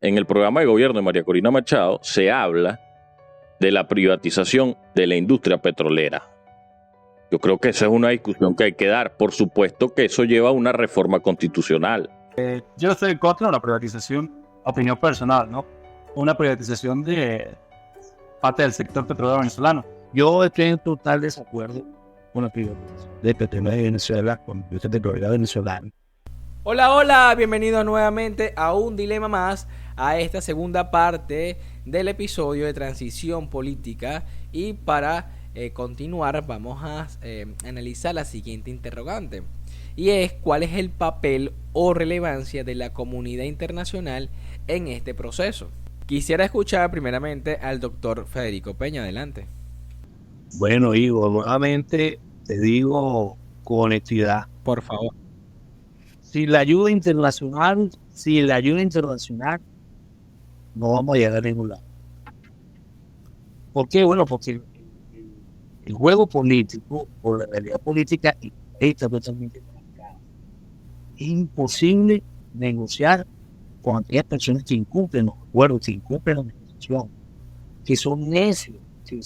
en el programa de gobierno de María Corina Machado se habla de la privatización de la industria petrolera. Yo creo que esa es una discusión que hay que dar. Por supuesto que eso lleva a una reforma constitucional. Yo estoy en contra de la privatización, opinión personal, ¿no? Una privatización de parte del sector petrolero venezolano. Yo estoy en total desacuerdo con la privatización de Petroleras de Venezuela, con la industria petrolera venezolana. Hola, bienvenidos nuevamente a un dilema más, a esta segunda parte del episodio de transición política. Y para continuar vamos a analizar la siguiente interrogante, y es: ¿cuál es el papel o relevancia de la comunidad internacional en este proceso? Quisiera escuchar primeramente al doctor Federico Peña. Adelante. Bueno, Ivo, nuevamente te digo con honestidad. Por favor. Sin la ayuda internacional, no vamos a llegar a ningún lado. ¿Por qué? Bueno, porque el juego político o la realidad política está totalmente trancada. Es imposible negociar con aquellas personas que incumplen los acuerdos, que incumplen la negociación, que son necios, que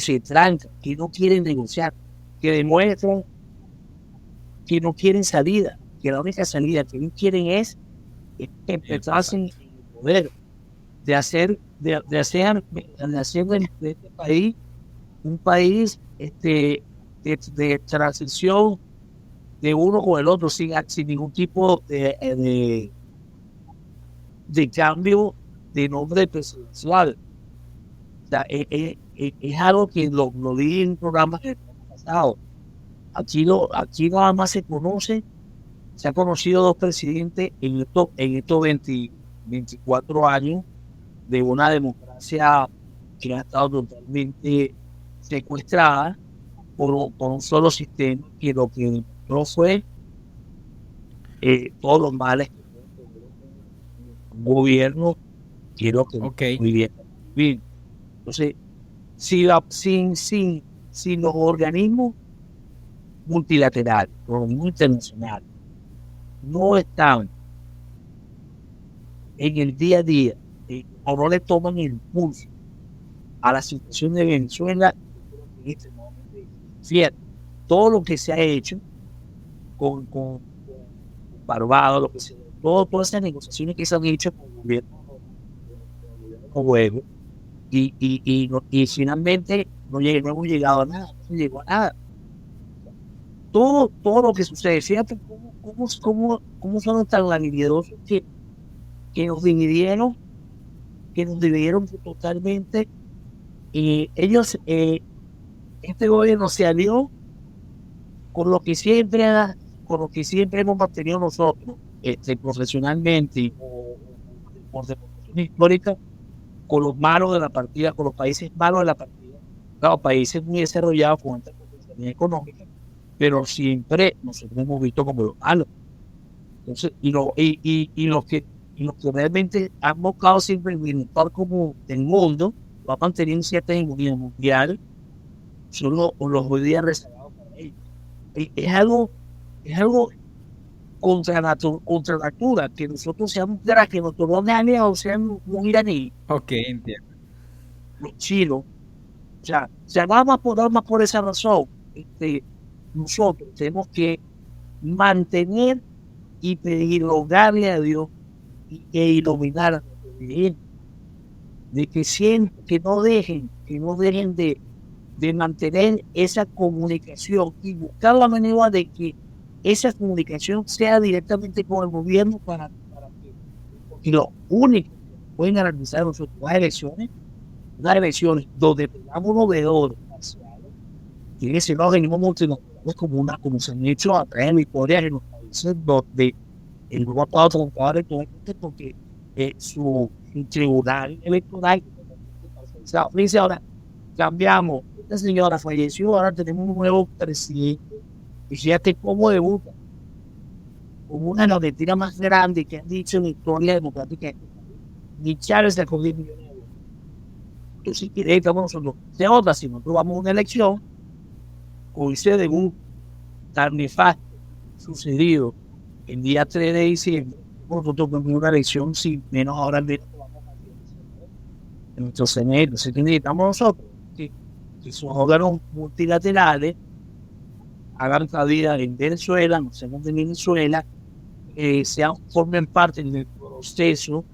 se trancan, que no quieren negociar, que demuestran que no quieren salida, que la única salida que ellos quieren es empezarse en el poder, de hacer de este país un país de transición de uno con el otro, sin ningún tipo de cambio de nombre presidencial. O sea, es algo que lo dije en un programa pasado. Aquí nada más se ha conocido dos presidentes en estos 24 años de una democracia que ha estado totalmente secuestrada por un solo sistema, que lo que demostró fue todos los males que un gobierno quiero que muy bien. Entonces, sin los organismos multilaterales, los organismos internacionales, no están en el día a día o no le toman el impulso a la situación de Venezuela, fíjate, todo lo que se ha hecho con Barbados, todas esas negociaciones que se han hecho con el gobierno noruego, y finalmente no hemos llegado a nada, no llegó a nada. Todo lo que sucede, fíjate cómo son tan habilidosos que nos dividieron totalmente. Ellos, este gobierno se alió con lo que siempre hemos mantenido nosotros, profesionalmente y por demostración histórica, con los malos de la partida, con los países malos de la partida, claro, países muy desarrollados con alta potencialidad económica, pero siempre nosotros hemos visto como los malos. Entonces, y los que realmente han buscado siempre el bienestar como del mundo, va manteniendo cierta hegemonía mundial, son los hoy día rezagados para ellos. Es algo contra natura, que nosotros seamos que nuestros aliados sean los iraníes. Ok, entiendo. Los chinos. O sea, nada más por esa razón, nosotros tenemos que mantener y pedir, rogarle a Dios e iluminar a nuestro dirigente, de que no dejen de mantener esa comunicación y buscar la manera de que esa comunicación sea directamente con el gobierno para que lo único que pueden garantizar nosotros unas elecciones donde tengamos unos veedores parciales, que ese no organismo multinacionales como se han hecho a través de victorias en los países donde el grupo ha estado trancado electoralmente porque su tribunal electoral dice: ahora cambiamos, esta señora falleció, ahora tenemos un nuevo presidente, y fíjate cómo debuta como una de las mentiras más grandes que han dicho en la historia democrática. Ni Chávez sacó 10 millones de euros. Entonces, estamos nosotros de otra, si nosotros vamos a una elección, con ese debut tan nefasto sucedido el día 3 de diciembre, nosotros con una elección, sin menos ahora menos vamos a en nuestro Senado. Entonces, ¿qué necesitamos nosotros? Que sus órganos multilaterales hagan cabida en Venezuela, no sean de Venezuela, formen parte del proceso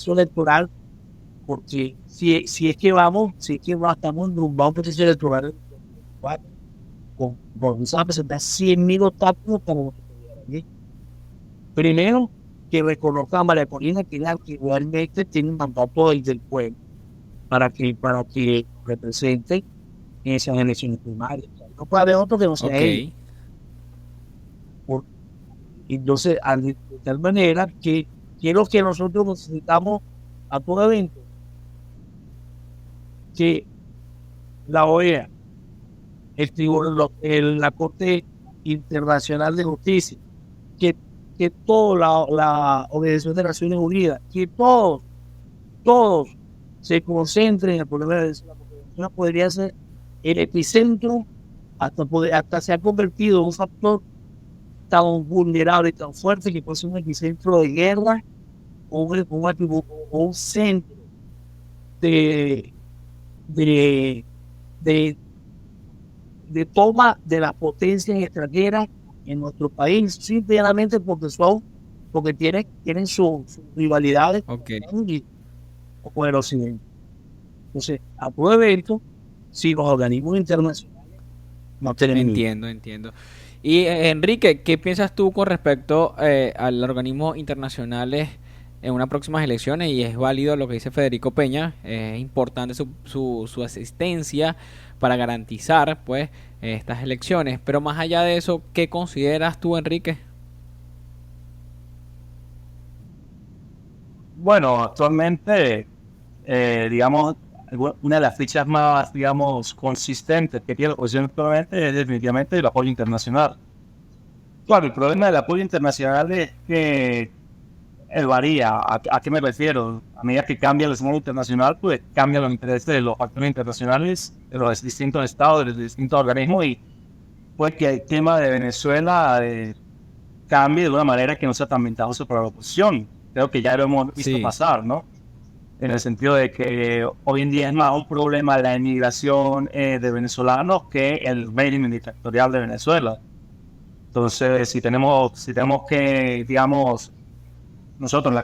electoral, porque si es que estamos en un proceso electoral vamos a presentar 100.000 obstáculos para nosotros. Primero, que reconozca a María Corina que igualmente tiene un mandato del pueblo para que represente en esas elecciones primarias. No puede haber otro que no sea él. Entonces, de tal manera que es lo que nosotros necesitamos a todo evento, que la OEA, la Corte Internacional de Justicia, que toda la Organización de Naciones Unidas, que todos se concentren en el problema de Venezuela, porque Venezuela podría ser el epicentro, hasta se ha convertido en un factor tan vulnerable y tan fuerte que puede ser un epicentro de guerra o un centro de toma de las potencias extranjeras en nuestro país, simplemente porque tienen sus rivalidades con el occidente. Entonces, a todo evento, si los organismos internacionales no tienen... Entiendo. Y Enrique, ¿qué piensas tú con respecto a los organismos internacionales en unas próximas elecciones? Y es válido lo que dice Federico Peña, es importante su asistencia para garantizar pues estas elecciones, pero más allá de eso, ¿qué consideras tú, Enrique? Bueno, actualmente, digamos, una de las fichas más, digamos, consistentes que tiene la oposición actualmente es definitivamente el apoyo internacional. Claro, el problema del apoyo internacional es que varía. ¿A qué me refiero? A medida que cambia el escenario internacional, pues cambian los intereses de los actores internacionales, de los distintos estados, de los distintos organismos, y puede que el tema de Venezuela cambie de una manera que no sea tan ventajosa para la oposición. Creo que ya lo hemos visto pasar, ¿no? En el sentido de que hoy en día es más un problema la inmigración de venezolanos que el régimen dictatorial de Venezuela. Entonces, si tenemos que, digamos, nosotros,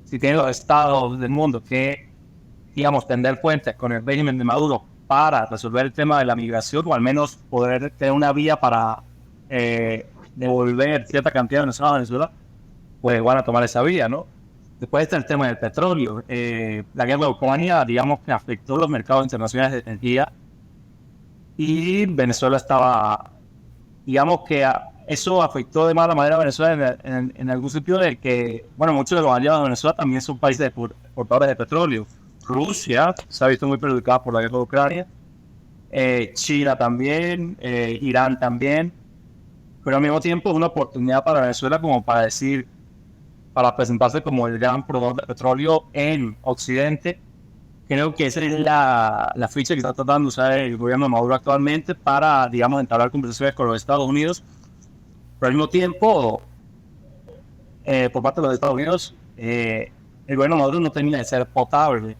si tienen los estados del mundo que, digamos, tender puentes con el régimen de Maduro para resolver el tema de la migración, o al menos poder tener una vía para devolver cierta cantidad de venezolanos a Venezuela, pues van a tomar esa vía, ¿no? Después está el tema del petróleo. La guerra de Ucrania, digamos, que afectó los mercados internacionales de energía, y Venezuela estaba, digamos que eso afectó de mala manera a Venezuela en algún sentido, de que, bueno, muchos de los aliados de Venezuela también son países exportadores de petróleo. Rusia se ha visto muy perjudicada por la guerra de Ucrania, China también, Irán también, pero al mismo tiempo es una oportunidad para Venezuela como para presentarse como el gran productor de petróleo en Occidente. Creo que esa es la ficha que está tratando de usar el gobierno de Maduro actualmente para, digamos, entablar conversaciones con los Estados Unidos. Pero al mismo tiempo, por parte de los Estados Unidos, el gobierno de Maduro no termina de ser potable.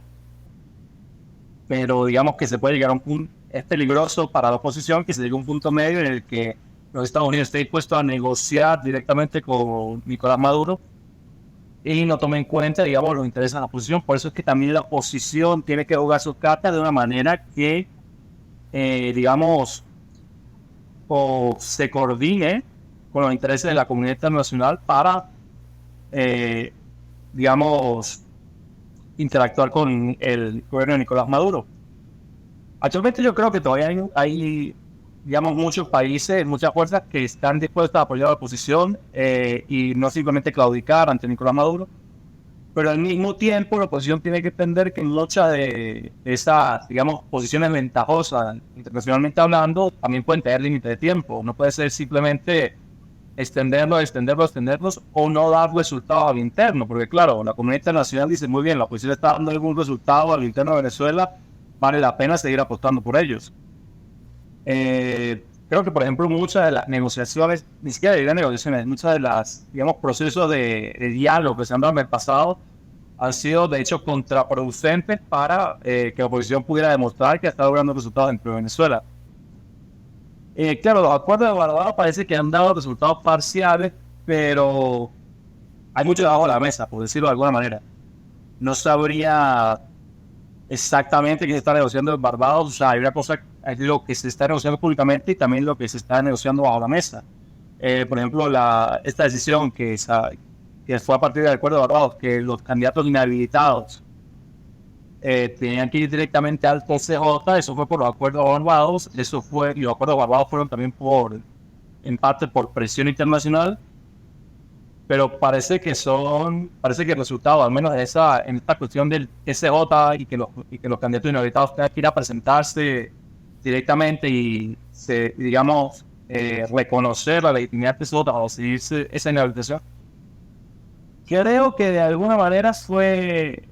Pero digamos que se puede llegar a un punto, es peligroso para la oposición que se llegue a un punto medio en el que los Estados Unidos estén dispuestos a negociar directamente con Nicolás Maduro y no tome en cuenta, digamos, los intereses de la oposición. Por eso es que también la oposición tiene que jugar sus cartas de una manera que, digamos, o se coordine con los intereses de la comunidad internacional para, digamos, interactuar con el gobierno de Nicolás Maduro. Actualmente yo creo que todavía hay digamos, muchos países, muchas fuerzas que están dispuestas a apoyar a la oposición y no simplemente claudicar ante Nicolás Maduro. Pero al mismo tiempo la oposición tiene que entender que en lucha de esas, digamos, posiciones ventajosas, internacionalmente hablando, también pueden tener límite de tiempo. No puede ser simplemente extenderlos o no dar resultado al interno, porque claro, la comunidad internacional dice muy bien, la oposición está dando algún resultado al interno de Venezuela, vale la pena seguir apostando por ellos. creo que, por ejemplo, muchas de las negociaciones, ni siquiera diría negociaciones, muchas de las, digamos, procesos de diálogo que se han dado en el pasado han sido, de hecho, contraproducentes para que la oposición pudiera demostrar que está logrando resultados dentro de Venezuela. Claro, los acuerdos de Barbados parece que han dado resultados parciales, pero hay mucho debajo de la mesa, por decirlo de alguna manera. No sabría exactamente qué se está negociando en Barbados. O sea, hay una cosa, es lo que se está negociando públicamente y también lo que se está negociando bajo la mesa. Por ejemplo, esta decisión que fue a partir del acuerdo de Barbados, que los candidatos inhabilitados tenían que ir directamente al TCJ, eso fue por los acuerdos de Barbados, y los acuerdos de Barbados fueron también en parte por presión internacional, pero parece que el resultado, al menos en esta cuestión del TCJ y que los candidatos inhabilitados tengan que ir a presentarse directamente y digamos, reconocer la legitimidad del TCJ o seguirse esa inhabilitación, creo que de alguna manera fue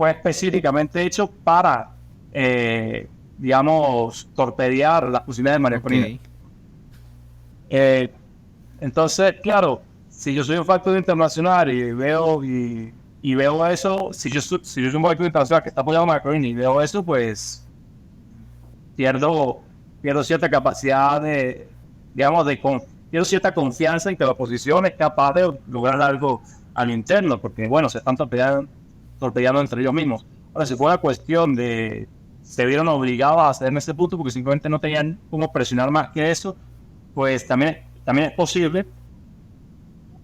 específicamente hecho para, digamos, torpedear las posibilidades de María Corina. Entonces, claro, si yo soy un factor internacional y veo eso, si yo soy un factor internacional que está apoyando a María Corina y veo eso, pues pierdo cierta capacidad pierdo cierta confianza en que la oposición es capaz de lograr algo a lo interno, porque bueno, se están torpedeando entre ellos mismos. Ahora, si fue una cuestión de se vieron obligados a hacer en ese punto porque simplemente no tenían cómo presionar más que eso, pues también es posible.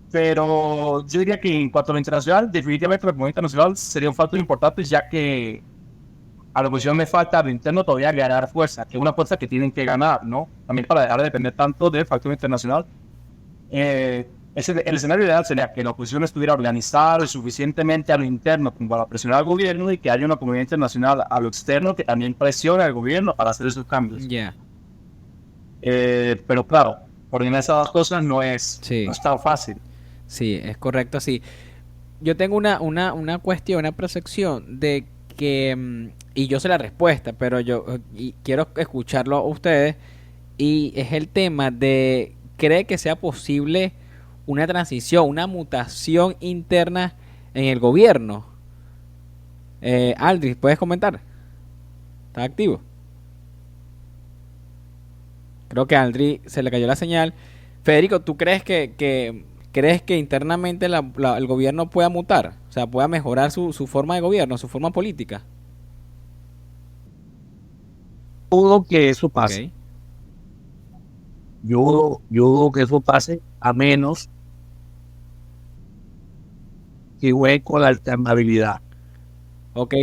Pero yo diría que en cuanto a lo internacional, definitivamente la comunidad internacional sería un factor importante, ya que a la oposición me falta a lo interno todavía ganar fuerza, que es una fuerza que tienen que ganar, ¿no? También para dejar de depender tanto del factor internacional. El escenario ideal sería que la oposición estuviera organizada lo suficientemente a lo interno como para presionar al gobierno y que haya una comunidad internacional a lo externo que también presione al gobierno para hacer esos cambios. Pero claro, coordinar esas dos cosas no es tan fácil. Sí, es correcto así. Yo tengo una cuestión, una percepción de que, y yo sé la respuesta, pero y quiero escucharlo a ustedes, y es el tema de, ¿cree que sea posible una transición, una mutación interna en el gobierno? Aldris, ¿puedes comentar? ¿Está activo? Creo que a Aldris se le cayó la señal. Federico, ¿tú crees que internamente el gobierno pueda mutar? O sea, pueda mejorar su forma de gobierno, su forma política. Dudo que eso pase. Okay. Yo dudo que eso pase, a menos que juegue con la alternabilidad. Ok.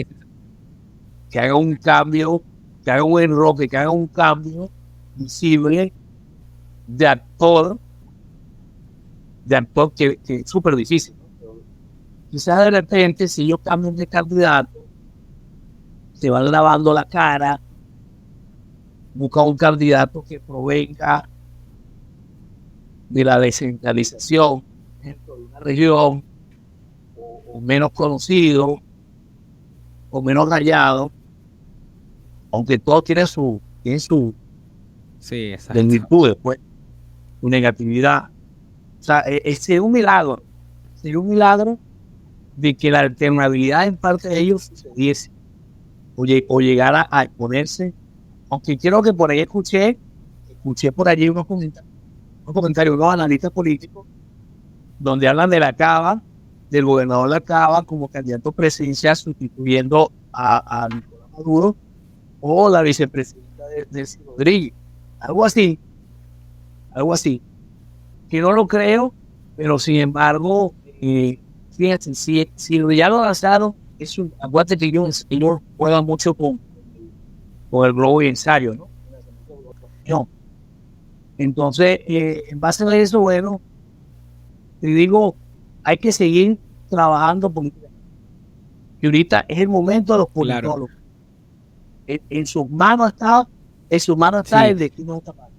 Que haga un cambio, que haga un enroque, que haga un cambio visible de actor que es súper difícil, ¿no? Quizás de repente, si ellos cambian de candidato, se van lavando la cara, busca un candidato que provenga de la descentralización dentro de una región, o menos conocido, o menos rayado, aunque todos tienen su virtudes, pues, su negatividad. O sea, sería un milagro de que la alternabilidad en parte de ellos sucediese o llegara a exponerse, aunque creo que por ahí escuché por allí unos comentarios, unos analistas políticos, donde hablan de la Cava, del gobernador de la Cava como candidato presidencial sustituyendo a Nicolás Maduro, o la vicepresidenta de Rodríguez, algo así, que no lo creo, pero sin embargo, fíjense, si ya lo lanzaron, acuérdate que ellos juegan mucho con el globo y ensayo, ¿no? Entonces, en base a eso, bueno, te digo, hay que seguir trabajando políticamente. Y ahorita es el momento de los politólogos. Claro. En sus manos está el destino de esta parte.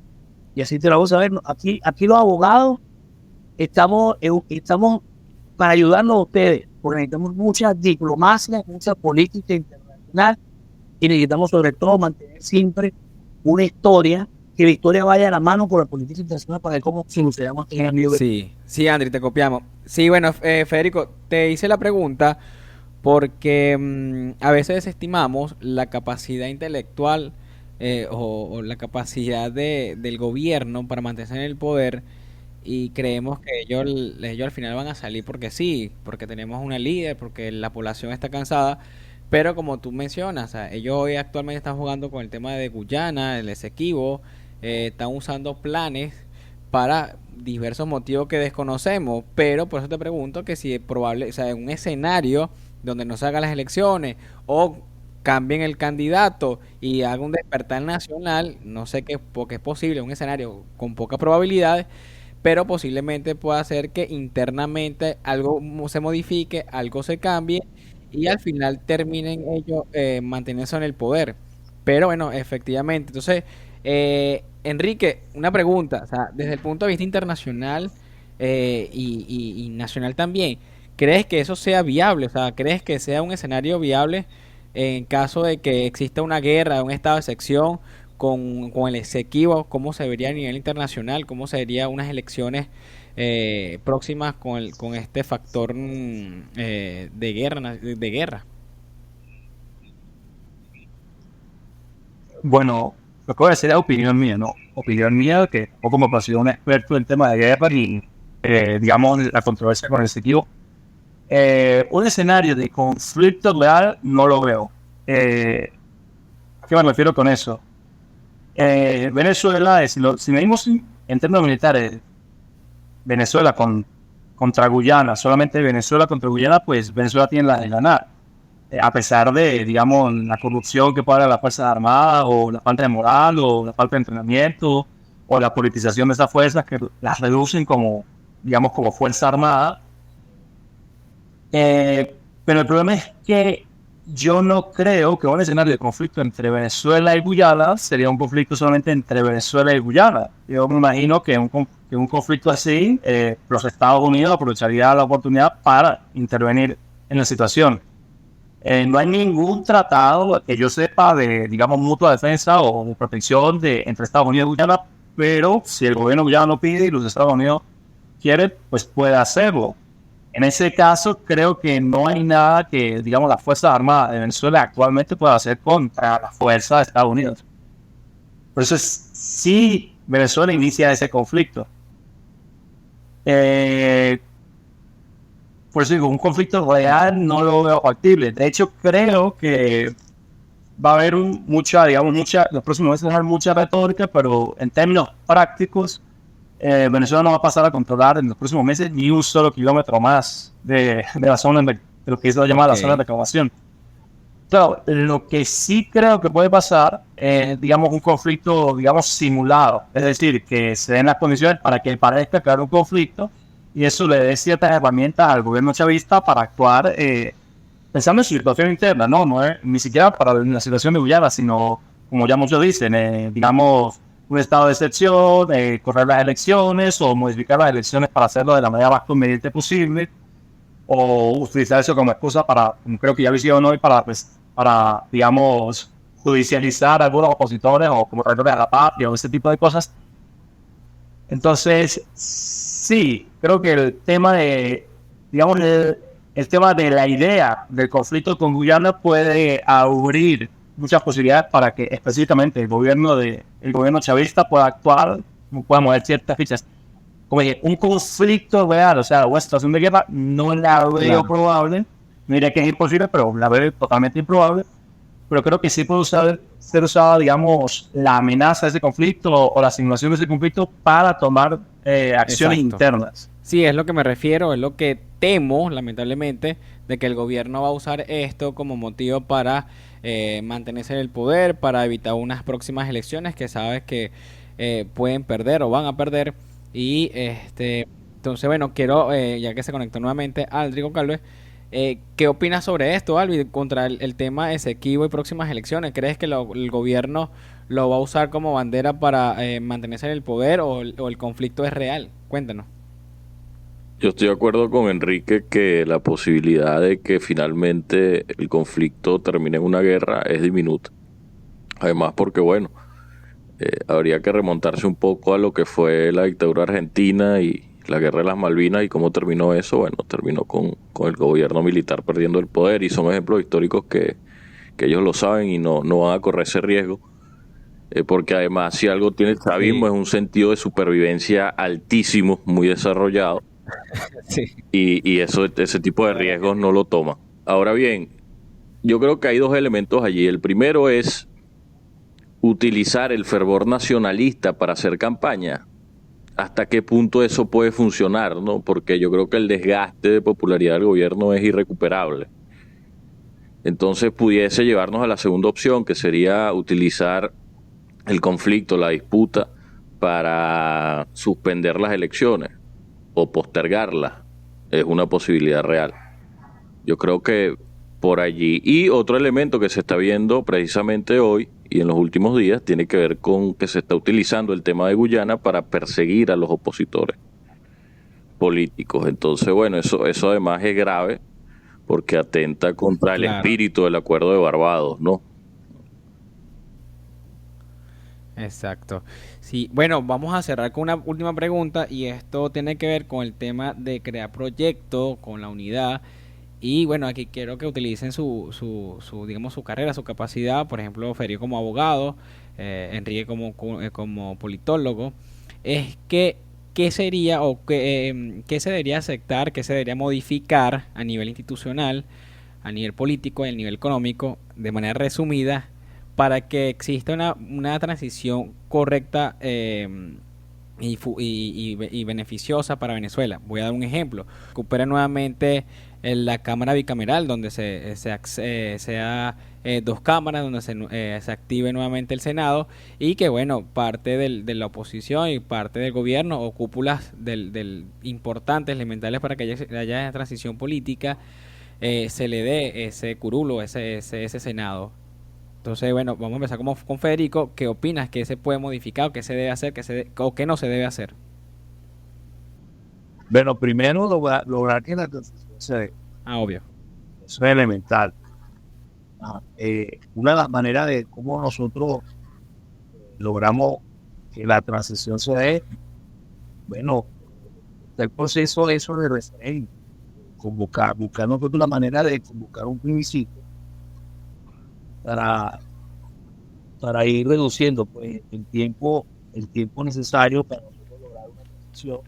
Y así te lo vamos a ver. Aquí los abogados estamos para ayudarnos a ustedes, porque necesitamos mucha diplomacia, mucha política internacional, y necesitamos sobre todo mantener siempre una historia que Victoria vaya a la mano con la política internacional para ver cómo solucionamos este lío. Sí, Andri, te copiamos. Sí, bueno, Federico, te hice la pregunta porque a veces desestimamos la capacidad intelectual o la capacidad del gobierno para mantenerse en el poder y creemos que ellos al final van a salir porque sí, porque tenemos una líder, porque la población está cansada, pero como tú mencionas, o sea, ellos hoy actualmente están jugando con el tema de Guyana, el Esequibo, están usando planes para diversos motivos que desconocemos, pero por eso te pregunto que si es probable, o sea, en un escenario donde no se hagan las elecciones o cambien el candidato y haga un despertar nacional, no sé qué, porque es posible, un escenario con pocas probabilidades, pero posiblemente pueda ser que internamente algo se modifique, algo se cambie y al final terminen ellos manteniéndose en el poder. Pero bueno, efectivamente. Entonces, Enrique, una pregunta, o sea, desde el punto de vista internacional y nacional también, ¿crees que eso sea viable? O sea, ¿crees que sea un escenario viable en caso de que exista una guerra, un estado de excepción con el Esequibo? ¿Cómo se vería a nivel internacional? ¿Cómo se verían unas elecciones próximas con este factor de guerra, de guerra? Bueno, lo que voy a decir es opinión mía, ¿no? Opinión mía, que poco me considero un experto en temas de guerra y, digamos, la controversia con el Esequibo. Un escenario de conflicto real no lo veo. ¿A qué me refiero con eso? Venezuela, si medimos en términos militares, Venezuela contra Guyana, solamente Venezuela contra Guyana, pues Venezuela tiene la de ganar. A pesar de, digamos, la corrupción que puede haber en las Fuerzas Armadas, o la falta de moral, o la falta de entrenamiento, o la politización de esas fuerzas que las reducen como, digamos, como Fuerza Armada. Pero el problema es que yo no creo que un escenario de conflicto entre Venezuela y Guyana sería un conflicto solamente entre Venezuela y Guyana. Yo me imagino que un conflicto así, los Estados Unidos aprovecharían la oportunidad para intervenir en la situación. No hay ningún tratado que yo sepa de, digamos, mutua defensa o de protección entre Estados Unidos y Guyana, pero si el gobierno de Guyana lo pide y los Estados Unidos quieren, pues puede hacerlo. En ese caso, creo que no hay nada que, digamos, las Fuerzas Armadas de Venezuela actualmente pueda hacer contra las fuerzas de Estados Unidos. Por eso sí, Venezuela inicia ese conflicto. Por eso digo, un conflicto real no lo veo factible. De hecho, creo que va a haber los próximos meses va a haber mucha retórica, pero en términos prácticos, Venezuela no va a pasar a controlar en los próximos meses ni un solo kilómetro más de la zona de lo que es la llamada la zona de reclamación. Claro, lo que sí creo que puede pasar es, digamos, un conflicto, digamos, simulado. Es decir, que se den las condiciones para que parezca que hay un conflicto y eso le dé ciertas herramientas al gobierno chavista para actuar pensando en su situación interna, no es ni siquiera para la situación de Guyana, sino, como ya muchos dicen, digamos, un estado de excepción, correr las elecciones o modificar las elecciones para hacerlo de la manera más conveniente posible, o utilizar eso como excusa para, como creo que ya lo hicieron hoy, para digamos, judicializar a algunos opositores o como traidores a la patria o ese tipo de cosas. Entonces, sí, creo que el tema de, digamos, el tema de la idea del conflicto con Guyana puede abrir muchas posibilidades para que específicamente el gobierno chavista pueda actuar, pueda mover ciertas fichas. Como dije, un conflicto real, o sea, una situación de guerra, no la veo probable. No diría que es imposible, pero la veo totalmente improbable. Pero creo que sí puede ser usada, digamos, la amenaza de ese conflicto o la simulación de ese conflicto para tomar acciones internas. Sí, es lo que me refiero, es lo que temo, lamentablemente, de que el gobierno va a usar esto como motivo para mantenerse en el poder, para evitar unas próximas elecciones que sabes que pueden perder o van a perder. Y entonces, bueno, quiero, ya que se conectó nuevamente Aldrigo Calves, ¿qué opinas sobre esto, Alvi, contra el tema Esequibo y próximas elecciones? ¿Crees que el gobierno lo va a usar como bandera para mantenerse en el poder o el conflicto es real? Cuéntanos. Yo estoy de acuerdo con Enrique que la posibilidad de que finalmente el conflicto termine en una guerra es diminuta. Además porque, bueno, Habría que remontarse un poco a lo que fue la dictadura argentina y la guerra de las Malvinas y cómo terminó eso. Bueno, terminó con el gobierno militar perdiendo el poder y son ejemplos históricos que ellos lo saben y no van a correr ese riesgo. Porque además si algo tiene el chavismo es un sentido de supervivencia altísimo, muy desarrollado. Sí. Y ese tipo de riesgos no lo toma. Ahora bien, yo creo que hay dos elementos allí. El primero es utilizar el fervor nacionalista para hacer campaña. ¿Hasta qué punto eso puede funcionar, no? Porque yo creo que el desgaste de popularidad del gobierno es irrecuperable. Entonces pudiese llevarnos a la segunda opción, que sería utilizar el conflicto, la disputa, para suspender las elecciones o postergarlas. Es una posibilidad real. Yo creo que por allí. Y otro elemento que se está viendo precisamente hoy y en los últimos días tiene que ver con que se está utilizando el tema de Guyana para perseguir a los opositores políticos. Entonces, bueno, eso además es grave porque atenta contra el espíritu del Acuerdo de Barbados, ¿no? Exacto. Sí, bueno, vamos a cerrar con una última pregunta y esto tiene que ver con el tema de crear proyecto, con la unidad. Y bueno, aquí quiero que utilicen digamos, su carrera, su capacidad, por ejemplo, Federico como abogado, Enrique como politólogo. Es que, ¿qué sería o qué se debería aceptar, qué se debería modificar a nivel institucional, a nivel político, a nivel económico, de manera resumida, para que exista una transición correcta y beneficiosa para Venezuela? Voy a dar un ejemplo. Recupera nuevamente la Cámara Bicameral, donde sea dos cámaras, donde se active nuevamente el Senado y que, bueno, parte de la oposición y parte del gobierno o cúpulas importantes, elementales para que haya transición política, se le dé ese curulo, ese Senado. Entonces, bueno, vamos a empezar con Federico. ¿Qué opinas? ¿Qué se puede modificar? ¿Qué se debe hacer? ¿O qué no se debe hacer? Bueno, primero lograr que la transición se dé. Obvio. Eso es elemental. Una de las maneras de cómo nosotros logramos que la transición se dé, bueno, el proceso eso de referéndum, buscar nosotros una manera de convocar un plebiscito para ir reduciendo pues el tiempo necesario para nosotros lograr una transición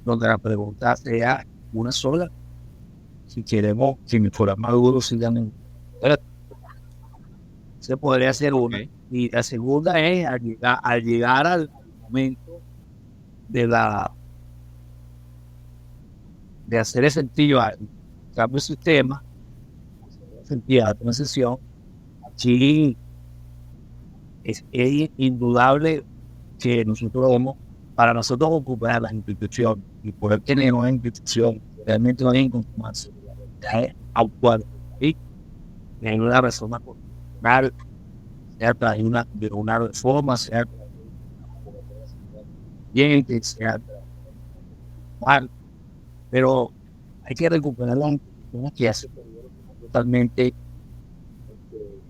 donde la pregunta sea una sola: si queremos que Nicolás Maduro siga en el poder. Se podría hacer una. Okay. Y la segunda es al llegar al momento de hacer efectivo el cambio de sistema, efectiva la transición. Aquí es indudable que para nosotros ocupar las instituciones y poder tener una institución realmente no hay conformarse actual y en una reforma constitucional, sea a través de una reforma, sea a través de sea pero hay que recuperar las instituciones que hace totalmente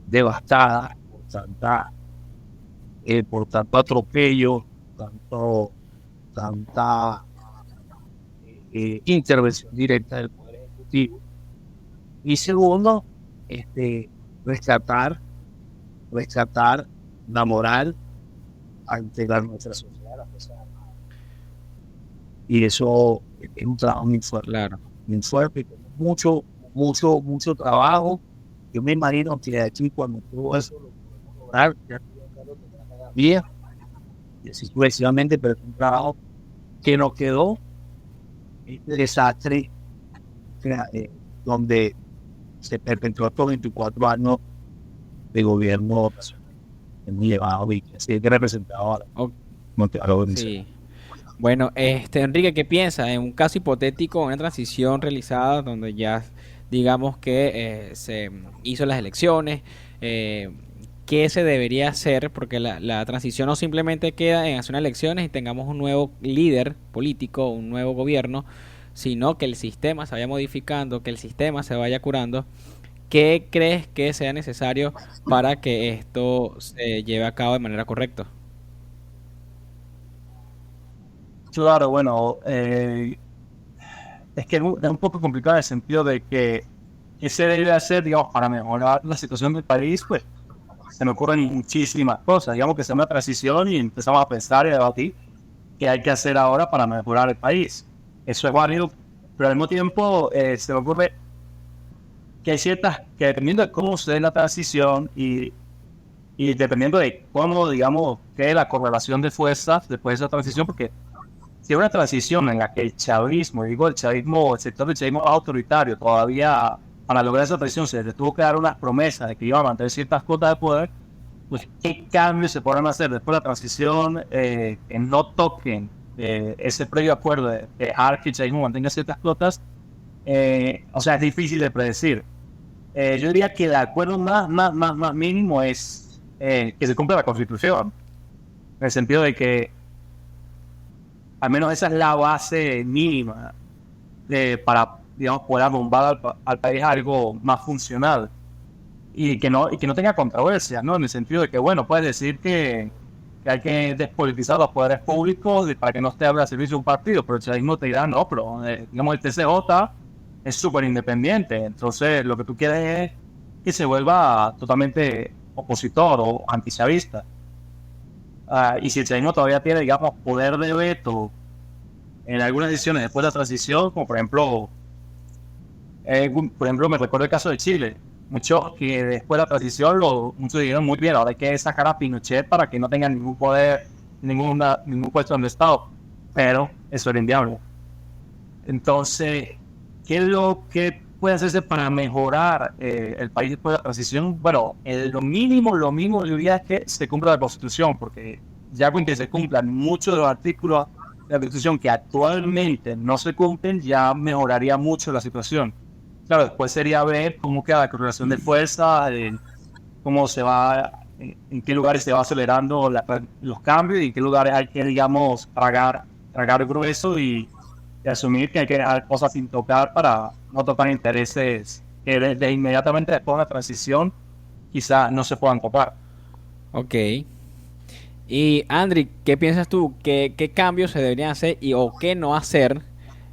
devastada por tanto atropello, tanta intervención directa del Poder Ejecutivo. Y segundo, rescatar la moral a integrar nuestra sociedad, la sociedad. Y eso es un trabajo muy fuerte. Claro. Muy fuerte, mucho trabajo. Yo me imagino que de aquí, cuando todo eso lo podemos lograr, ya bien, y así sucesivamente, pero es un trabajo que nos quedó este desastre donde se perpetuó estos 24 años de gobierno muy elevado y que se representaba a Montevideo. Sí. Bueno, Enrique, ¿qué piensas? En un caso hipotético, una transición realizada donde ya digamos que se hizo las elecciones, ¿qué se debería hacer? Porque la transición no simplemente queda en hacer unas elecciones y tengamos un nuevo líder político, un nuevo gobierno, sino que el sistema se vaya modificando, que el sistema se vaya curando. ¿qué crees que sea necesario para que esto se lleve a cabo de manera correcta? Claro, bueno, es que es un poco complicado en el sentido de que qué se debe hacer, digamos, para mejorar la situación del país. Pues se me ocurren muchísimas cosas. Digamos que se una transición y empezamos a pensar y a debatir qué hay que hacer ahora para mejorar el país. Eso es válido, pero al mismo tiempo se me ocurre que hay ciertas, que dependiendo de cómo se dé la transición y dependiendo de cómo, digamos, quede la correlación de fuerzas después de esa transición, porque si hay una transición en la que el chavismo, digo el chavismo, el sector del chavismo autoritario, todavía para lograr esa transición se le tuvo que dar unas promesas de que iba a mantener ciertas cuotas de poder, pues qué cambios se podrán hacer después de la transición que no toquen ese previo acuerdo de dejar que el chavismo mantenga ciertas cuotas. O sea, es difícil de predecir. Yo diría que el acuerdo más mínimo es que se cumpla la Constitución, en el sentido de que al menos esa es la base mínima para, digamos, poder arrumbar al país a algo más funcional y que no tenga controversia, ¿no? En el sentido de que, bueno, puedes decir que hay que despolitizar los poderes públicos para que no esté al servicio de un partido, pero el chavismo te dirá, no, pero digamos, el TCJ es súper independiente, entonces lo que tú quieres es que se vuelva totalmente opositor o antichavista. Y si el chavismo todavía tiene, digamos, poder de veto en algunas decisiones después de la transición, como por ejemplo, me recuerdo el caso de Chile. Muchos que después de la transición, muchos dijeron muy bien, ahora hay que sacar a Pinochet para que no tenga ningún poder, ningún puesto en el Estado. Pero eso era inviable. Entonces, ¿qué es lo que puede hacerse para mejorar el país después de la transición? Bueno, lo mínimo yo diría es que se cumpla la Constitución, porque ya con que se cumplan muchos de los artículos de la Constitución que actualmente no se cumplen, ya mejoraría mucho la situación. Claro, después sería ver cómo queda la correlación de fuerza, cómo se va, en qué lugares se va acelerando los cambios y en qué lugares hay que, digamos, tragar grueso y asumir que hay que dejar cosas sin tocar para no tocar intereses que desde inmediatamente después de la transición quizá no se puedan tocar. Ok. Y Andri, ¿qué piensas tú? ¿Qué cambios se deberían hacer o qué no hacer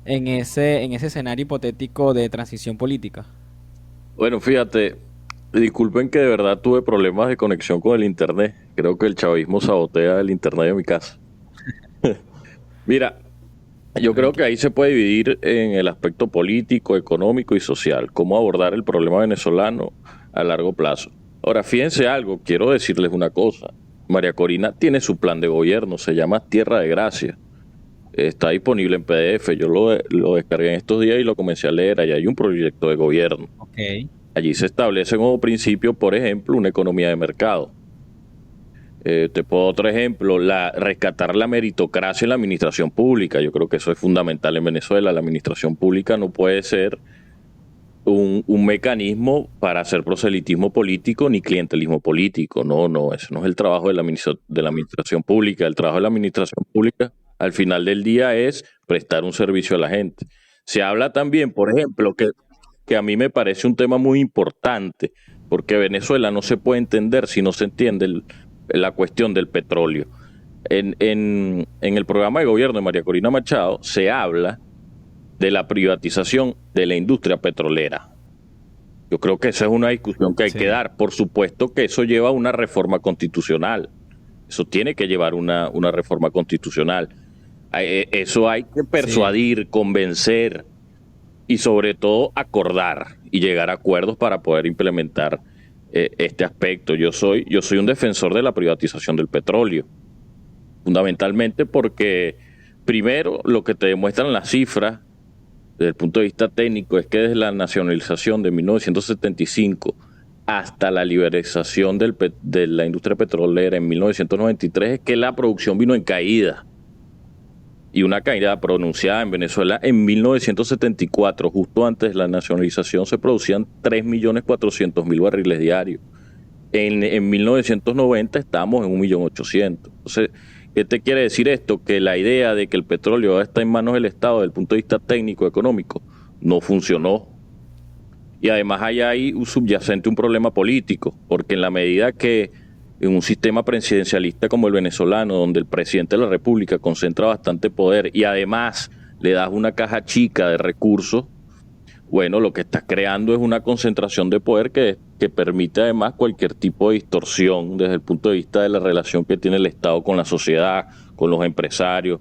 en ese escenario hipotético de transición política? Bueno, fíjate, disculpen que de verdad tuve problemas de conexión con el internet. Creo que el chavismo sabotea el internet de mi casa. Mira, yo creo que ahí se puede dividir en el aspecto político, económico y social, cómo abordar el problema venezolano a largo plazo. Ahora, fíjense algo, quiero decirles una cosa. María Corina tiene su plan de gobierno, se llama Tierra de Gracia. Está disponible en PDF, yo lo descargué en estos días y lo comencé a leer. Allá hay un proyecto de gobierno. Ok. Allí se establece como principio, por ejemplo, una economía de mercado. Te puedo otro ejemplo, rescatar la meritocracia en la administración pública. Yo creo que eso es fundamental en Venezuela. La administración pública no puede ser un mecanismo para hacer proselitismo político ni clientelismo político. No, ese no es el trabajo de la administración pública. El trabajo de la administración pública al final del día es prestar un servicio a la gente. Se habla también, por ejemplo, que a mí me parece un tema muy importante, porque Venezuela no se puede entender si no se entiende la cuestión del petróleo. En el programa de gobierno de María Corina Machado se habla de la privatización de la industria petrolera. Yo creo que esa es una discusión que hay que dar. Por supuesto que eso lleva a una reforma constitucional. Eso tiene que llevar una reforma constitucional. Eso hay que persuadir, convencer y sobre todo acordar y llegar a acuerdos para poder implementar este aspecto. Yo soy un defensor de la privatización del petróleo, fundamentalmente porque primero lo que te demuestran las cifras desde el punto de vista técnico es que desde la nacionalización de 1975 hasta la liberalización de la industria petrolera en 1993 es que la producción vino en caída. Y una caída pronunciada en Venezuela en 1974, justo antes de la nacionalización, se producían 3.400.000 barriles diarios. En 1990 estábamos en 1.800.000. Entonces, ¿qué te quiere decir esto? Que la idea de que el petróleo está en manos del Estado desde el punto de vista técnico, económico, no funcionó. Y además hay ahí un subyacente, un problema político, porque en la medida que en un sistema presidencialista como el venezolano, donde el presidente de la República concentra bastante poder y además le das una caja chica de recursos, bueno, lo que estás creando es una concentración de poder que permite además cualquier tipo de distorsión desde el punto de vista de la relación que tiene el Estado con la sociedad, con los empresarios,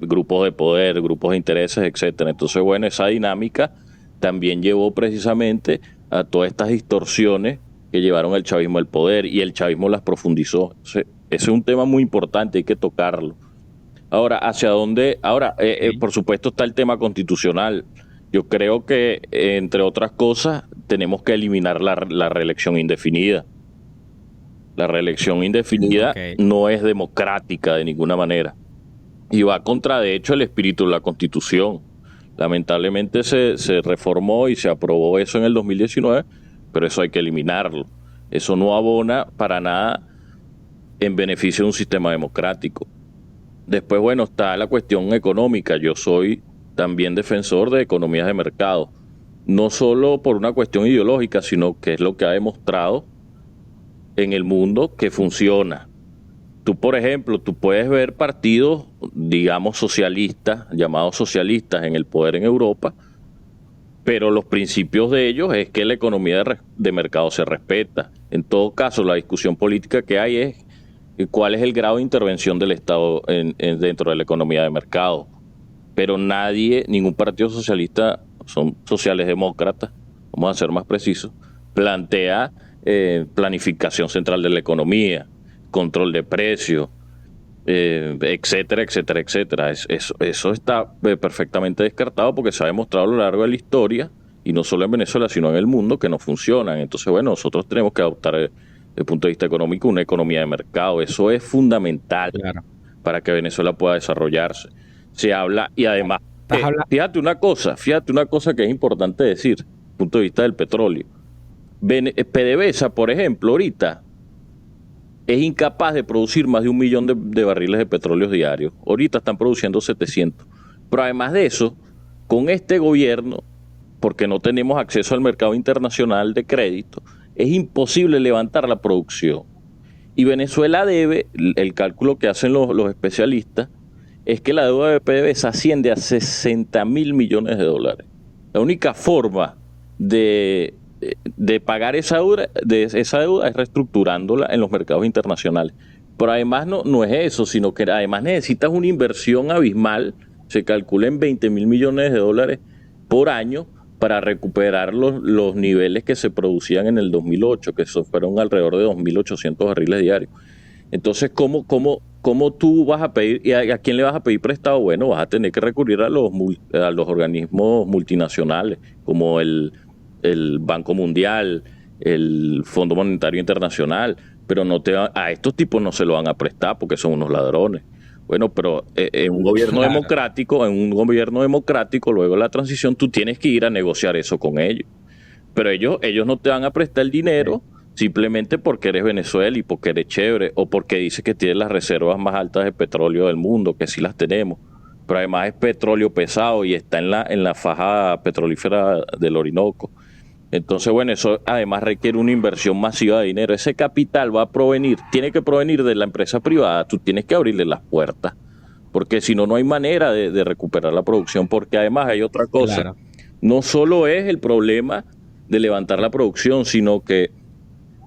grupos de poder, grupos de intereses, etcétera. Entonces, bueno, esa dinámica también llevó precisamente a todas estas distorsiones que llevaron al chavismo al poder, y el chavismo las profundizó. Ese es un tema muy importante, hay que tocarlo. Ahora, ¿hacia dónde? Ahora, por supuesto, está el tema constitucional. Yo creo que, entre otras cosas, tenemos que eliminar la reelección indefinida. La reelección indefinida no es democrática de ninguna manera y va contra, de hecho, el espíritu de la Constitución. Lamentablemente se reformó y se aprobó eso en el 2019, pero eso hay que eliminarlo. Eso no abona para nada en beneficio de un sistema democrático. Después, bueno, está la cuestión económica. Yo soy también defensor de economías de mercado, no solo por una cuestión ideológica, sino que es lo que ha demostrado en el mundo que funciona. Tú, por ejemplo, tú puedes ver partidos, digamos, socialistas, llamados socialistas en el poder en Europa, pero los principios de ellos es que la economía de mercado se respeta. En todo caso, la discusión política que hay es cuál es el grado de intervención del Estado dentro de la economía de mercado. Pero ningún partido socialista, son sociales demócratas, vamos a ser más precisos, plantea planificación central de la economía, control de precios, etcétera, etcétera, etcétera. Eso está perfectamente descartado porque se ha demostrado a lo largo de la historia, y no solo en Venezuela, sino en el mundo, que no funcionan. Entonces, bueno, nosotros tenemos que adoptar, desde el punto de vista económico, una economía de mercado. Eso es fundamental para que Venezuela pueda desarrollarse. Se habla, y además, fíjate una cosa que es importante decir, desde el punto de vista del petróleo. PDVSA, por ejemplo, ahorita es incapaz de producir más de 1 millón de barriles de petróleo diarios. Ahorita están produciendo 700. Pero además de eso, con este gobierno, porque no tenemos acceso al mercado internacional de crédito, es imposible levantar la producción. Y Venezuela debe, el cálculo que hacen los especialistas, es que la deuda de PDVSA asciende a 60.000 millones de dólares. La única forma de pagar esa deuda es reestructurándola en los mercados internacionales. Pero además no es eso, sino que además necesitas una inversión abismal, se calcula en 20.000 millones de dólares por año, para recuperar los niveles que se producían en el 2008, que fueron alrededor de 2.800 barriles diarios. Entonces, ¿cómo tú vas a pedir, y a quién le vas a pedir prestado? Bueno, vas a tener que recurrir a los organismos multinacionales, como el Banco Mundial, el Fondo Monetario Internacional, pero a estos tipos no se lo van a prestar porque son unos ladrones. Bueno, pero en un gobierno democrático, luego de la transición, tú tienes que ir a negociar eso con ellos. Pero ellos no te van a prestar el dinero simplemente porque eres Venezuela y porque eres chévere, o porque dices que tienes las reservas más altas de petróleo del mundo, que sí las tenemos. Pero además es petróleo pesado y está en la faja petrolífera del Orinoco. Entonces, bueno, eso además requiere una inversión masiva de dinero. Ese capital tiene que provenir de la empresa privada. Tú tienes que abrirle las puertas, porque si no, no hay manera de recuperar la producción. Porque además hay otra cosa. Claro. No solo es el problema de levantar la producción, sino que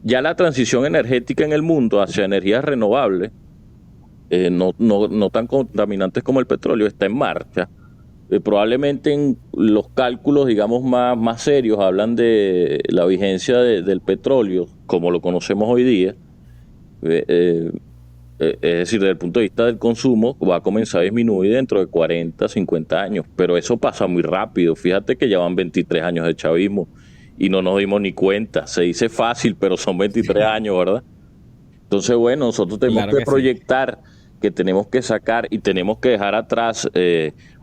ya la transición energética en el mundo hacia energías renovables, no tan contaminantes como el petróleo, está en marcha. Probablemente en los cálculos, digamos, más serios, hablan de la vigencia del petróleo, como lo conocemos hoy día, es decir, desde el punto de vista del consumo, va a comenzar a disminuir dentro de 40, 50 años, pero eso pasa muy rápido. Fíjate que ya van 23 años de chavismo y no nos dimos ni cuenta. Se dice fácil, pero son 23 años, ¿verdad? Entonces, bueno, nosotros tenemos que proyectar, que tenemos que sacar y tenemos que dejar atrás,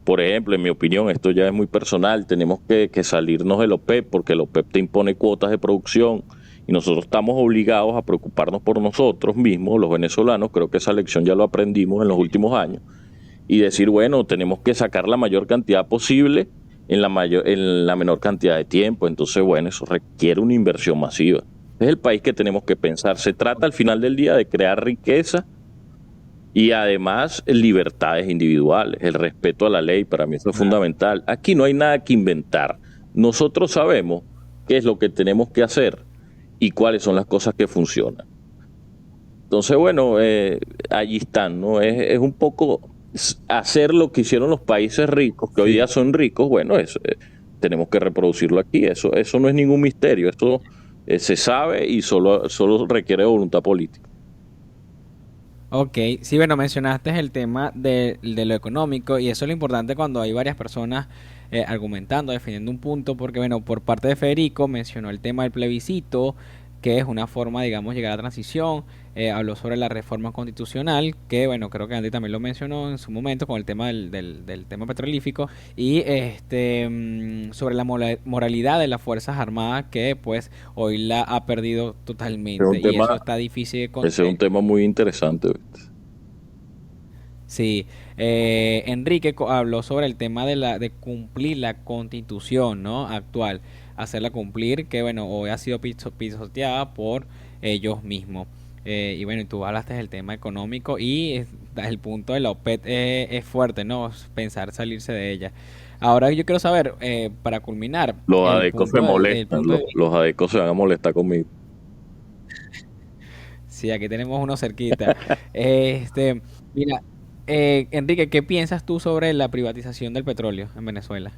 por ejemplo, en mi opinión, esto ya es muy personal, tenemos que salirnos del OPEP, porque el OPEP te impone cuotas de producción y nosotros estamos obligados a preocuparnos por nosotros mismos, los venezolanos. Creo que esa lección ya lo aprendimos en los últimos años, y decir, bueno, tenemos que sacar la mayor cantidad posible en la menor cantidad de tiempo. Entonces, bueno, eso requiere una inversión masiva. Es el país que tenemos que pensar. Se trata al final del día de crear riqueza y además libertades individuales, el respeto a la ley. Para mí eso es fundamental. Aquí no hay nada que inventar. Nosotros sabemos qué es lo que tenemos que hacer y cuáles son las cosas que funcionan. Entonces, bueno, allí están, ¿no? Es un poco hacer lo que hicieron los países ricos, que hoy día son ricos. Bueno, tenemos que reproducirlo aquí. Eso no es ningún misterio. Esto se sabe y solo requiere voluntad política. Ok, sí, bueno, mencionaste el tema de lo económico y eso es lo importante cuando hay varias personas argumentando, defendiendo un punto, porque bueno, por parte de Federico mencionó el tema del plebiscito, que es una forma, digamos, llegar a la transición, habló sobre la reforma constitucional, que bueno, creo que Andy también lo mencionó en su momento con el tema del tema petrolífico, y sobre la moralidad de las Fuerzas Armadas, que pues hoy la ha perdido totalmente, y eso está difícil de Ese es un tema muy interesante, ¿viste? Sí, Enrique habló sobre el tema de cumplir la constitución, ¿no? Actual, hacerla cumplir, que bueno, hoy ha sido pisoteada por ellos mismos. Y bueno, y tú hablaste del tema económico y el punto de la OPEP es fuerte, ¿no? Pensar salirse de ella. Ahora yo quiero saber, para culminar, Los adecos se molestan, los adecos se van a molestar conmigo. Sí, aquí tenemos uno cerquita. Mira, Enrique, ¿qué piensas tú sobre la privatización del petróleo en Venezuela?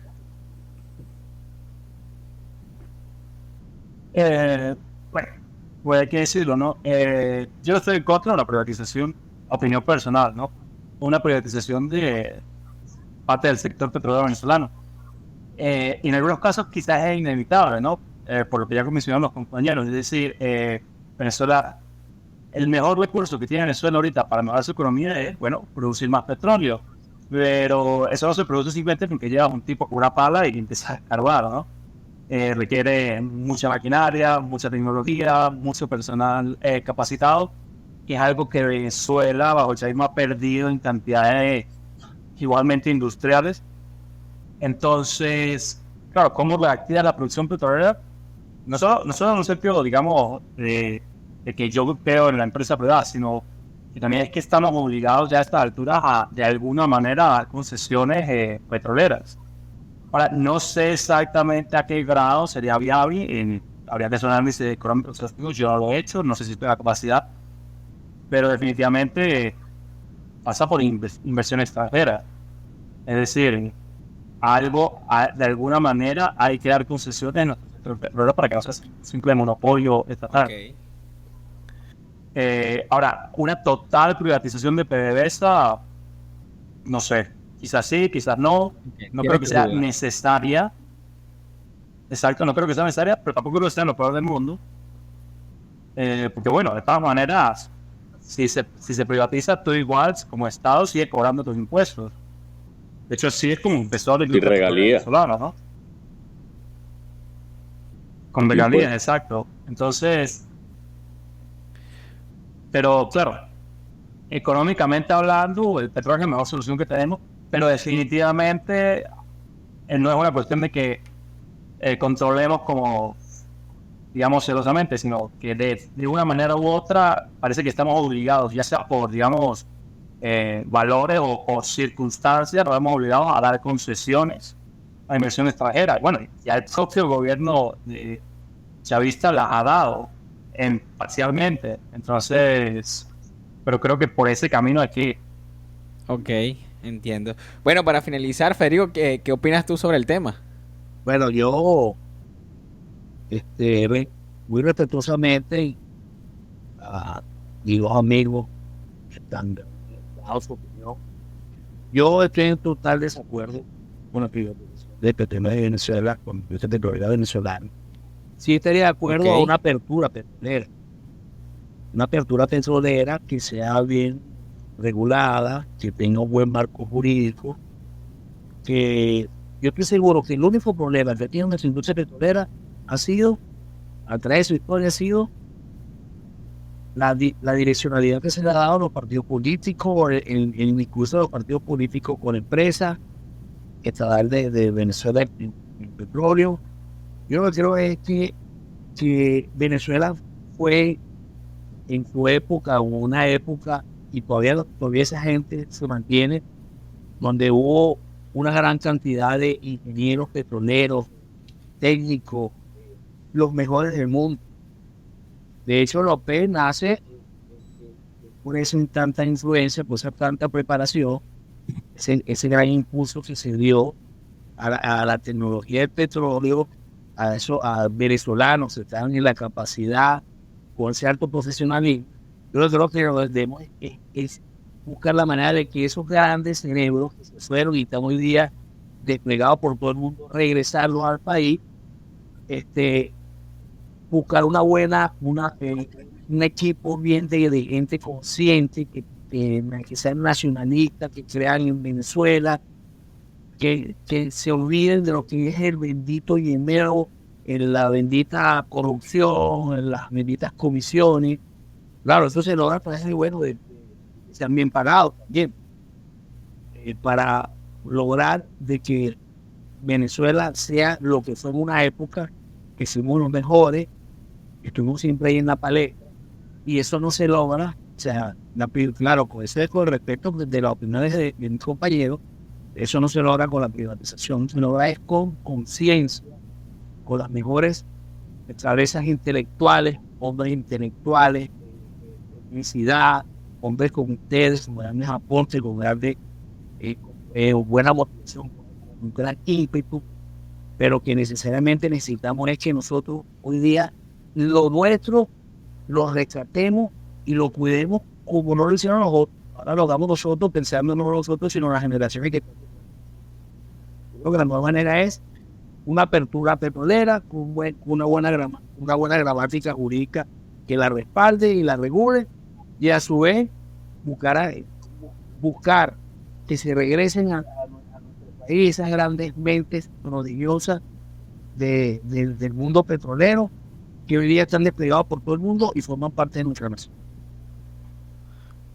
Bueno, pues hay que decirlo, ¿no? Yo estoy en contra de la privatización, opinión personal, ¿no? Una privatización de parte del sector petrolero venezolano. Y en algunos casos quizás es inevitable, ¿no? Por lo que ya mencionaron los compañeros. Es decir, Venezuela, el mejor recurso que tiene Venezuela ahorita para mejorar su economía es, bueno, producir más petróleo. Pero eso no se produce simplemente porque llevas un tipo con una pala y empiezas a escarbar, ¿no? Requiere mucha maquinaria, mucha tecnología, mucho personal capacitado, y es algo que Venezuela bajo el chavismo ha perdido en cantidades igualmente industriales. Entonces, claro, ¿cómo reactiva la producción petrolera? No solo en un sentido, digamos, de que yo veo en la empresa privada, sino que también es que estamos obligados ya a estas alturas a, de alguna manera, a dar concesiones petroleras. Ahora, no sé exactamente a qué grado sería viable, habría que hacer un análisis económico, yo no lo he hecho, no sé si tengo la capacidad, pero definitivamente pasa por inversión extranjera. Es decir, de alguna manera hay que dar concesiones en nuestro sector petrolero para que no sea simple monopolio estatal. Okay. Ahora, una total privatización de PDVSA, no sé, quizás sí, quizás no, no creo que sea necesaria. Exacto, no creo que sea necesaria, pero tampoco creo que sea lo peor del mundo. Porque bueno, de todas maneras, si se privatiza, tú igual como Estado sigue cobrando tus impuestos. De hecho, así es como empezó la industria venezolana, ¿no? Con regalías, exacto. Entonces, pero claro, económicamente hablando, el petróleo es la mejor solución que tenemos, pero definitivamente no es una cuestión de que controlemos como, digamos, celosamente, sino que de una manera u otra parece que estamos obligados, ya sea por, digamos, valores o circunstancias, nos hemos obligado a dar concesiones a inversión extranjera. Bueno, ya el propio gobierno chavista las ha dado parcialmente, entonces, pero creo que por ese camino hay que ir. Ok, entiendo. Bueno, para finalizar, Federico, ¿qué opinas tú sobre el tema? Bueno, yo muy respetuosamente a mis dos amigos que están dando su opinión. Yo estoy en total desacuerdo con la privatización del petróleo de Venezuela, con el petróleo venezolano. Sí estaría de acuerdo a una apertura petrolera. Una apertura petrolera que sea bien regulada, que tenga un buen marco jurídico, que yo estoy seguro que el único problema que tiene nuestra industria petrolera ha sido, a través de su historia, ha sido la direccionalidad que se le ha dado a los partidos políticos, el discurso de los partidos políticos con empresas, estatal de Venezuela en petróleo. Yo lo que creo es que Venezuela fue en su época, una época, y todavía esa gente se mantiene, donde hubo una gran cantidad de ingenieros petroleros, técnicos, los mejores del mundo. De hecho, la OPEP nace por esa tanta influencia, por esa tanta preparación, ese gran impulso que se dio a la tecnología del petróleo, a venezolanos que están en la capacidad con ese alto profesionalismo. Yo creo que lo que debemos es buscar la manera de que esos grandes cerebros que se fueron y están hoy día desplegados por todo el mundo, regresarlos al país, buscar un equipo bien de gente consciente, que sean nacionalistas, que crean en Venezuela, que se olviden de lo que es el bendito dinero, en la bendita corrupción, en las benditas comisiones. Claro, eso se logra para ser bueno, de que sean bien pagados también, para lograr de que Venezuela sea lo que fue en una época, que fuimos los mejores, estuvimos siempre ahí en la palestra, y eso no se logra, o sea, claro, con el respeto de las opiniones de mis compañeros, eso no se logra con la privatización, se logra es con conciencia, con las mejores cabezas intelectuales, hombres intelectuales, felicidad, hombres con ustedes, con grandes aportes, con grandes, buena motivación, con un gran ímpetu, pero que necesariamente necesitamos es que nosotros hoy día lo nuestro lo rescatemos y lo cuidemos como no lo hicieron nosotros. Ahora lo hagamos nosotros, pensando no nosotros, sino las generaciones que... Creo que la mejor manera es una apertura petrolera con una buena gramática jurídica que la respalde y la regule, y a su vez buscar que se regresen a nuestro país esas grandes mentes prodigiosas del mundo petrolero que hoy día están desplegados por todo el mundo y forman parte de nuestra nación.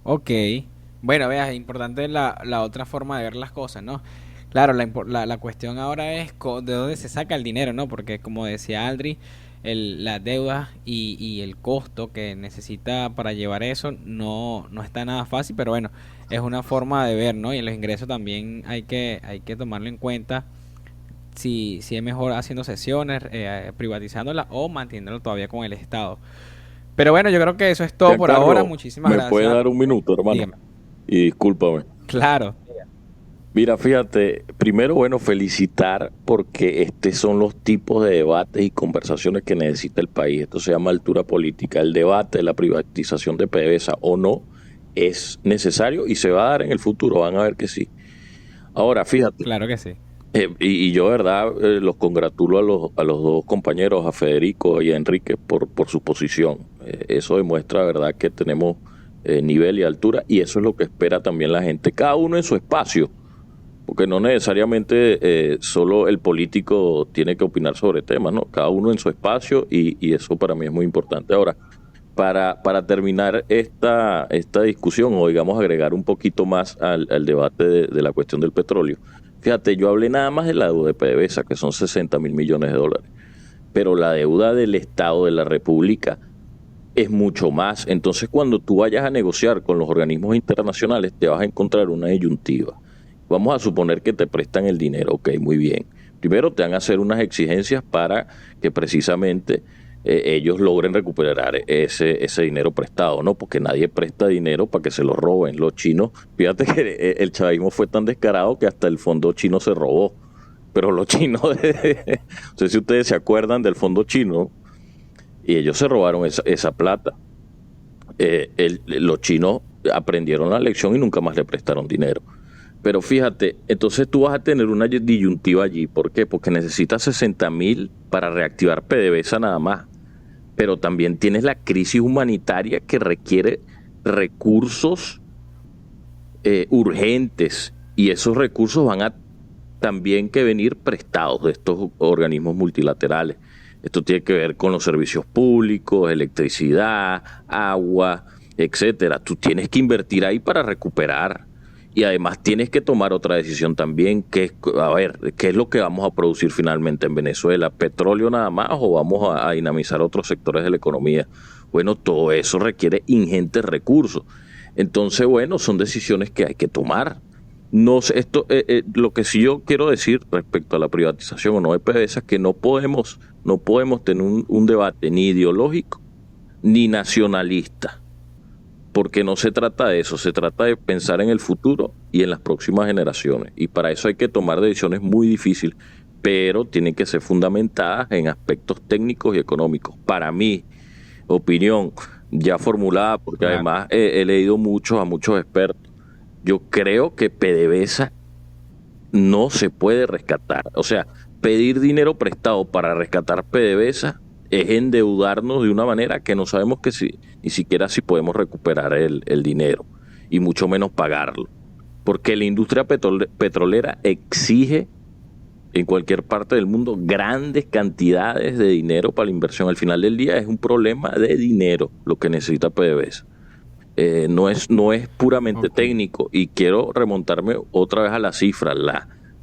Ok, bueno, veas, es importante la otra forma de ver las cosas, ¿no? Claro, la cuestión ahora es de dónde se saca el dinero, ¿no? Porque como decía Aldri, la deuda y el costo que necesita para llevar eso no está nada fácil, pero bueno, es una forma de ver, ¿no? Y los ingresos también hay que tomarlo en cuenta, si es mejor haciendo sesiones, privatizándola o manteniéndolo todavía con el Estado. Pero bueno, yo creo que eso es todo por ahora. Muchísimas gracias. ¿Me puede dar un minuto, hermano? Dígame. Y discúlpame. Claro. Mira, fíjate, primero, bueno, felicitar porque estos son los tipos de debates y conversaciones que necesita el país. Esto se llama altura política. El debate de la privatización de PDVSA o no es necesario y se va a dar en el futuro, van a ver que sí. Ahora, fíjate. Claro que sí. Y yo, de verdad, los congratulo a los dos compañeros, a Federico y a Enrique, por su posición. Eso demuestra, verdad, que tenemos nivel y altura, y eso es lo que espera también la gente, cada uno en su espacio, porque no necesariamente solo el político tiene que opinar sobre temas, ¿no? Cada uno en su espacio, y eso para mí es muy importante. Ahora, para terminar esta discusión, o digamos agregar un poquito más al debate de la cuestión del petróleo, fíjate, yo hablé nada más de la deuda de PDVSA, que son 60,000 millones de dólares, pero la deuda del Estado de la República es mucho más. Entonces, cuando tú vayas a negociar con los organismos internacionales, te vas a encontrar una disyuntiva. Vamos a suponer que te prestan el dinero, ok, muy bien. Primero te van a hacer unas exigencias para que precisamente ellos logren recuperar ese dinero prestado, ¿no? Porque nadie presta dinero para que se lo roben. Los chinos, fíjate que el chavismo fue tan descarado que hasta el fondo chino se robó. Pero los chinos, no sé si ustedes se acuerdan del fondo chino, y ellos se robaron esa plata. Los chinos aprendieron la lección y nunca más le prestaron dinero. Pero fíjate, entonces tú vas a tener una disyuntiva allí. ¿Por qué? Porque necesitas 60,000 para reactivar PDVSA nada más. Pero también tienes la crisis humanitaria que requiere recursos urgentes. Y esos recursos van a también que venir prestados de estos organismos multilaterales. Esto tiene que ver con los servicios públicos, electricidad, agua, etcétera. Tú tienes que invertir ahí para recuperar. Y además tienes que tomar otra decisión también, que es, a ver, ¿qué es lo que vamos a producir finalmente en Venezuela? ¿Petróleo nada más o vamos a dinamizar otros sectores de la economía? Bueno, todo eso requiere ingentes recursos. Entonces, bueno, son decisiones que hay que tomar. No sé, lo que sí yo quiero decir respecto a la privatización o no de PDVSA es que no podemos tener un debate ni ideológico ni nacionalista, porque no se trata de eso, se trata de pensar en el futuro y en las próximas generaciones, y para eso hay que tomar decisiones muy difíciles, pero tienen que ser fundamentadas en aspectos técnicos y económicos. Para mí, opinión ya formulada, porque además he leído a muchos expertos, yo creo que PDVSA no se puede rescatar. O sea, pedir dinero prestado para rescatar PDVSA es endeudarnos de una manera que no sabemos ni siquiera si podemos recuperar el dinero, y mucho menos pagarlo. Porque la industria petrolera exige en cualquier parte del mundo grandes cantidades de dinero para la inversión. Al final del día es un problema de dinero lo que necesita PDVSA. No es puramente técnico, y quiero remontarme otra vez a las cifras.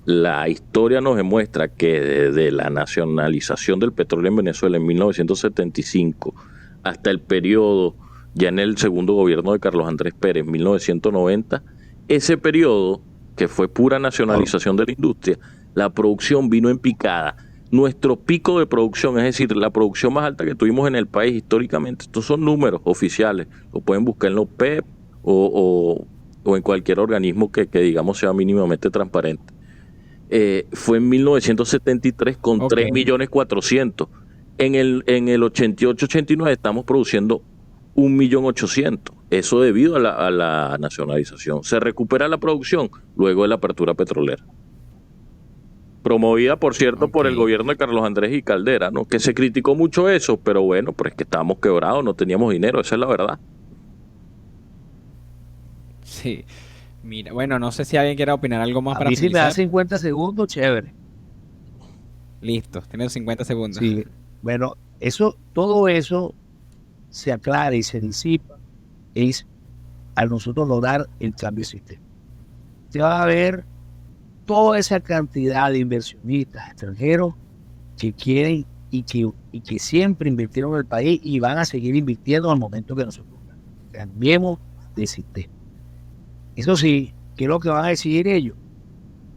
La historia nos demuestra que desde la nacionalización del petróleo en Venezuela en 1975 hasta el periodo, ya en el segundo gobierno de Carlos Andrés Pérez, 1990, ese periodo que fue pura nacionalización de la industria, la producción vino en picada. Nuestro pico de producción, es decir, la producción más alta que tuvimos en el país históricamente, estos son números oficiales, lo pueden buscar en los PEP o en cualquier organismo que digamos sea mínimamente transparente. Fue en 1973 con 3.400.000. En el 88-89 estamos produciendo 1.800.000. Eso debido a la nacionalización. Se recupera la producción luego de la apertura petrolera, promovida, por cierto, por el gobierno de Carlos Andrés y Caldera, ¿no? Que se criticó mucho eso, pero bueno, pues es que estábamos quebrados, no teníamos dinero, esa es la verdad. Sí. Mira, bueno, no sé si alguien quiere opinar algo más para mí si me da finalizar. 50 segundos, chévere. Listo, tienes 50 segundos. Sí, bueno, todo eso se aclara y se disipa es al nosotros lograr el cambio de sistema. Usted va a ver toda esa cantidad de inversionistas extranjeros que quieren y que siempre invirtieron en el país y van a seguir invirtiendo al momento que nosotros cambiemos de sistema. Eso sí, ¿qué es lo que van a decidir ellos?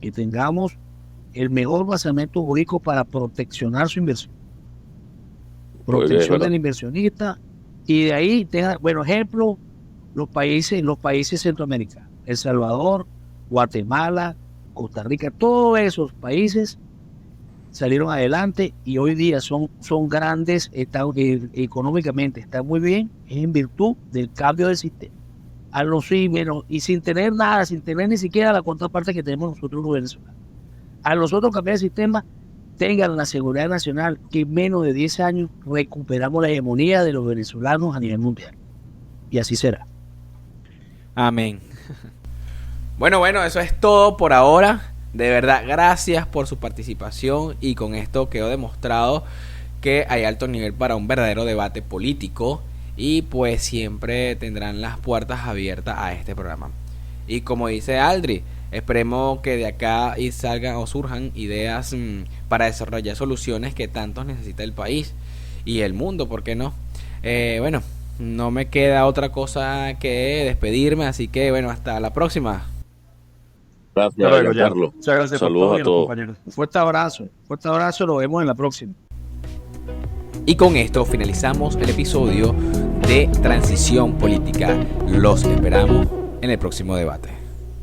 Que tengamos el mejor basamento jurídico para proteccionar su inversión. Protección del inversionista, y de ahí tenga, bueno, ejemplo, los países centroamericanos, El Salvador, Guatemala, Costa Rica, todos esos países salieron adelante y hoy día son grandes, económicamente están muy bien, en virtud del cambio del sistema. A los bueno, y sin tener nada, sin tener ni siquiera la contraparte que tenemos nosotros los venezolanos. A nosotros cambiar el sistema, tengan la seguridad nacional que en menos de 10 años recuperamos la hegemonía de los venezolanos a nivel mundial. Y así será. Amén. Bueno, eso es todo por ahora. De verdad, gracias por su participación, y con esto quedó demostrado que hay alto nivel para un verdadero debate político, y pues siempre tendrán las puertas abiertas a este programa. Y como dice Aldri, esperemos que de acá salgan o surjan ideas para desarrollar soluciones que tanto necesita el país y el mundo, ¿por qué no? Bueno, no me queda otra cosa que despedirme, así que bueno, hasta la próxima. Gracias, Carlos. Muchas gracias. Saludos a todos. Un fuerte abrazo, nos vemos en la próxima. Y con esto finalizamos el episodio de Transición Política. Los esperamos en el próximo debate.